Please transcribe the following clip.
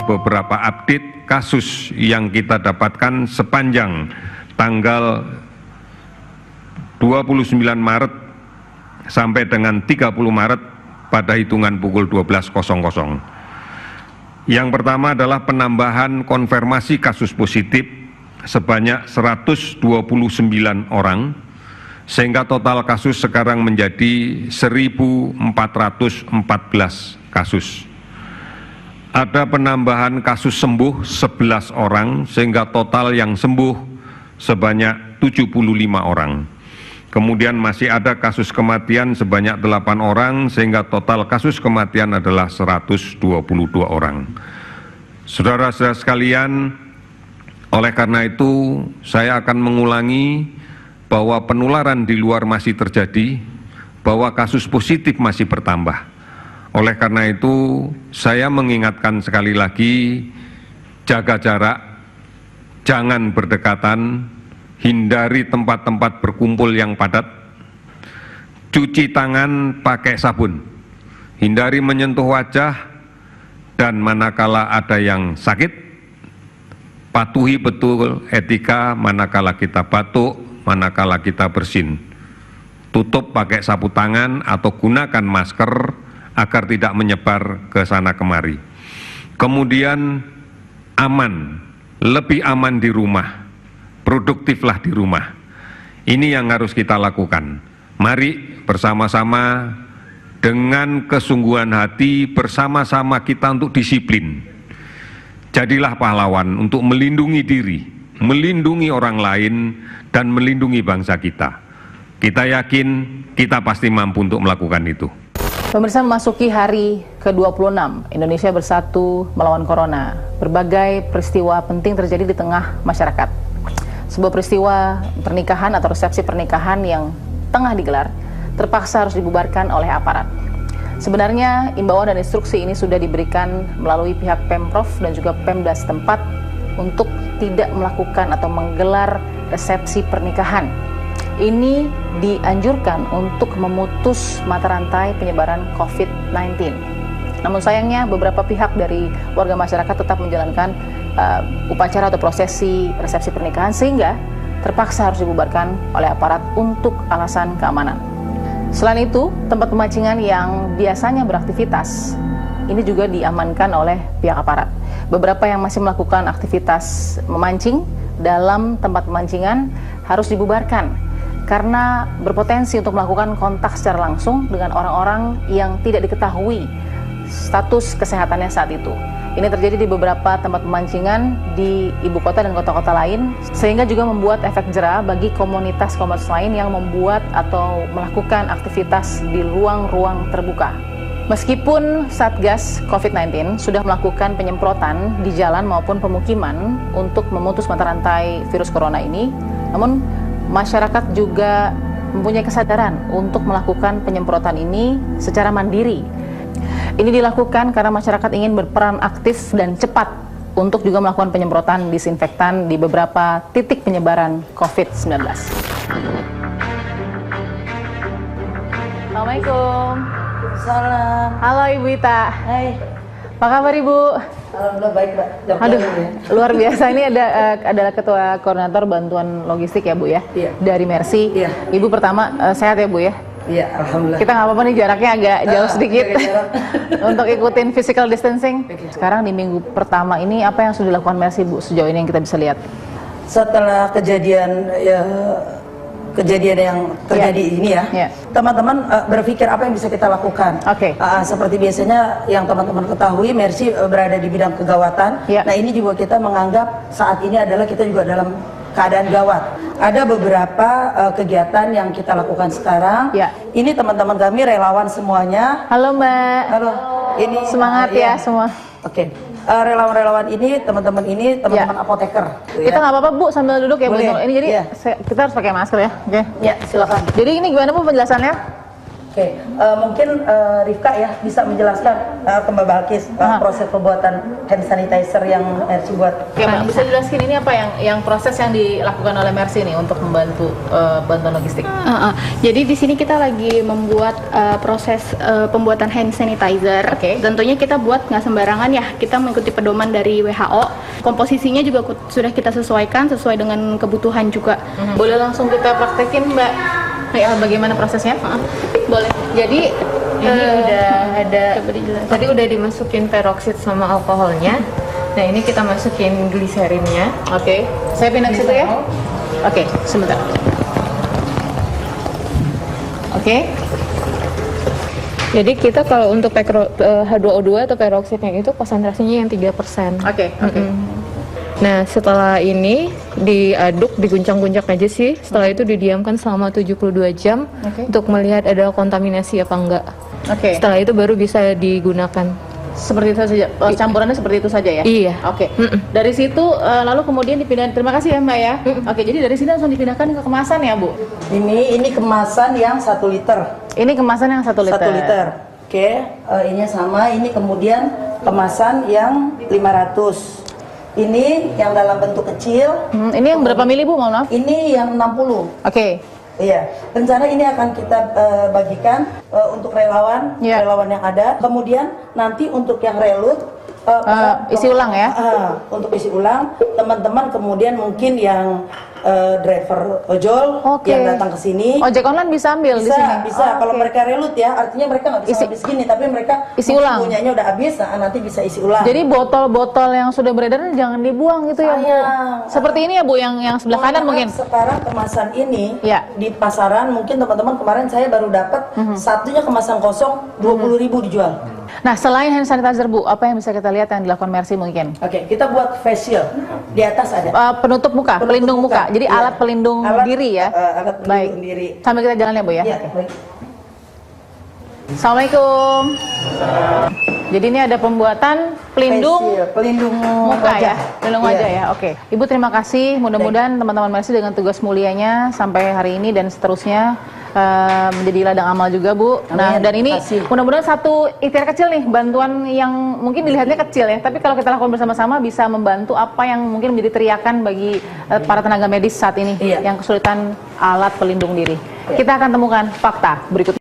beberapa update kasus yang kita dapatkan sepanjang tanggal 29 Maret sampai dengan 30 Maret pada hitungan pukul 12.00. Yang pertama adalah penambahan konfirmasi kasus positif sebanyak 129 orang, sehingga total kasus sekarang menjadi 1.414 kasus. Ada penambahan kasus sembuh 11 orang, sehingga total yang sembuh sebanyak 75 orang. Kemudian masih ada kasus kematian sebanyak 8 orang, sehingga total kasus kematian adalah 122 orang. Saudara-saudara sekalian, oleh karena itu saya akan mengulangi bahwa penularan di luar masih terjadi, bahwa kasus positif masih bertambah. Oleh karena itu, saya mengingatkan sekali lagi, jaga jarak, jangan berdekatan, hindari tempat-tempat berkumpul yang padat, cuci tangan pakai sabun, hindari menyentuh wajah, dan manakala ada yang sakit, patuhi betul etika manakala kita batuk, manakala kita bersin. Tutup pakai sapu tangan atau gunakan masker agar tidak menyebar ke sana kemari. Kemudian aman, lebih aman di rumah, produktiflah di rumah. Ini yang harus kita lakukan. Mari bersama-sama dengan kesungguhan hati, bersama-sama kita untuk disiplin. Jadilah pahlawan untuk melindungi diri, melindungi orang lain, dan melindungi bangsa kita. Kita yakin kita pasti mampu untuk melakukan itu. Pemirsa, memasuki hari ke-26, Indonesia bersatu melawan corona. Berbagai peristiwa penting terjadi di tengah masyarakat. Sebuah peristiwa pernikahan atau resepsi pernikahan yang tengah digelar terpaksa harus dibubarkan oleh aparat. Sebenarnya imbauan dan instruksi ini sudah diberikan melalui pihak Pemprov dan juga Pemda setempat untuk tidak melakukan atau menggelar resepsi pernikahan. Ini dianjurkan untuk memutus mata rantai penyebaran COVID-19. Namun sayangnya beberapa pihak dari warga masyarakat tetap menjalankan upacara atau prosesi resepsi pernikahan sehingga terpaksa harus dibubarkan oleh aparat untuk alasan keamanan. Selain itu, tempat pemancingan yang biasanya beraktivitas ini juga diamankan oleh pihak aparat. Beberapa yang masih melakukan aktivitas memancing dalam tempat pemancingan harus dibubarkan karena berpotensi untuk melakukan kontak secara langsung dengan orang-orang yang tidak diketahui status kesehatannya saat itu. Ini terjadi di beberapa tempat pemancingan di ibu kota dan kota-kota lain, sehingga juga membuat efek jera bagi komunitas-komunitas lain yang membuat atau melakukan aktivitas di ruang-ruang terbuka. Meskipun Satgas COVID-19 sudah melakukan penyemprotan di jalan maupun pemukiman untuk memutus mata rantai virus corona ini, namun masyarakat juga mempunyai kesadaran untuk melakukan penyemprotan ini secara mandiri. Ini dilakukan karena masyarakat ingin berperan aktif dan cepat untuk juga melakukan penyemprotan disinfektan di beberapa titik penyebaran COVID-19. Assalamualaikum. Salam. Halo Ibu Ita. Hai. Apa kabar Ibu? Alhamdulillah baik, Mbak. Aduh, luar biasa. Ini adalah Ketua Koordinator Bantuan Logistik ya Bu ya? Iya. Dari Mercy. Iya. Ibu pertama sehat ya Bu ya? Iya, alhamdulillah. Kita nggak apa-apa nih, jaraknya agak jauh sedikit untuk ikutin physical distancing. Sekarang di minggu pertama ini apa yang sudah dilakukan Mercy Bu sejauh ini yang kita bisa lihat? Setelah kejadian yang terjadi ini ya, teman-teman berpikir apa yang bisa kita lakukan. Seperti biasanya yang teman-teman ketahui, Mercy berada di bidang kegawatan. Nah ini juga kita menganggap saat ini adalah kita juga dalam keadaan gawat. Ada beberapa kegiatan yang kita lakukan sekarang. Ini teman-teman kami relawan semuanya. Halo Mbak. Halo. Ini semangat ya semua. Oke. Relawan-relawan ini, teman-teman apoteker. Kita nggak apa-apa Bu sambil duduk ya Bu. Ini jadi kita harus pakai masker ya. Oke. Ya, silakan. Jadi ini gimana Bu penjelasannya? Oke, mungkin Rifka ya bisa menjelaskan ke Mbak Balkis proses pembuatan hand sanitizer yang Mercy buat. Oke, Mbak, bisa jelaskan ini apa yang proses yang dilakukan oleh Mercy nih untuk membantu bantuan logistik? Jadi di sini kita lagi membuat proses pembuatan hand sanitizer. Tentunya kita buat nggak sembarangan ya, kita mengikuti pedoman dari WHO. Komposisinya juga sudah kita sesuaikan sesuai dengan kebutuhan juga. Boleh langsung kita praktekin, Mbak? Ya, bagaimana prosesnya? Boleh. Jadi ini udah ada, tadi udah dimasukin peroksid sama alkoholnya. Nah, ini kita masukin gliserinnya. Oke, saya pindah ke situ ya. Oke, sebentar. Oke. Jadi kita kalau untuk H2O2 atau peroksidnya itu konsentrasinya yang 3%. Oke. Nah, setelah ini diaduk, diguncang-guncang aja sih. Setelah itu didiamkan selama 72 jam untuk melihat ada kontaminasi apa enggak. Setelah itu baru bisa digunakan. Seperti itu saja. Campurannya seperti itu saja ya? Iya. Oke. Dari situ lalu kemudian dipindahin. Terima kasih ya, Mbak ya. Oke, jadi dari sini langsung dipindahkan ke kemasan ya, Bu? Ini kemasan yang 1 liter. Ini kemasan yang 1 liter. 1 liter. Oke, ini sama. Ini kemudian kemasan yang 500. Ini yang dalam bentuk kecil. Ini yang berapa mili, Bu? Mohon maaf. Ini yang 60. Oke. Iya. Rencana ini akan kita bagikan untuk relawan yang ada. Kemudian nanti untuk yang relut isi ulang ya. Untuk isi ulang, teman-teman kemudian mungkin yang driver ojol yang datang ke sini. Ojek online bisa ambil di sini. Bisa. Kalau mereka relut ya, artinya mereka nggak bisa habis gini, tapi mereka isi ulang. Punyanya udah habis, nanti bisa isi ulang. Jadi botol-botol yang sudah beredar jangan dibuang gitu ya, Bu. Seperti ini ya, Bu, yang sebelah kanan mungkin. Sekarang kemasan ini di pasaran mungkin teman-teman kemarin saya baru dapat satunya kemasan kosong 20.000 dijual. Nah, selain hand sanitizer, Bu, apa yang bisa kita lihat yang dilakukan Mercy mungkin? Oke, kita buat face shield. Di atas ada. Penutup muka, pelindung muka. Jadi alat pelindung diri ya. Alat pelindung diri. Sambil kita jalan ya, Bu ya. Baik. Assalamualaikum. Jadi ini ada pembuatan pelindung muka ya, pelindung wajah ya. Oke. Ibu terima kasih. Mudah-mudahan teman-teman Mercy dengan tugas mulianya sampai hari ini dan seterusnya menjadi ladang amal juga, Bu. Nah, dan ini mudah-mudahan satu ikhtiar kecil nih, bantuan yang mungkin dilihatnya kecil ya, tapi kalau kita lakukan bersama-sama bisa membantu apa yang mungkin menjadi teriakan bagi para tenaga medis saat ini yang kesulitan alat pelindung diri. Kita akan temukan fakta berikut.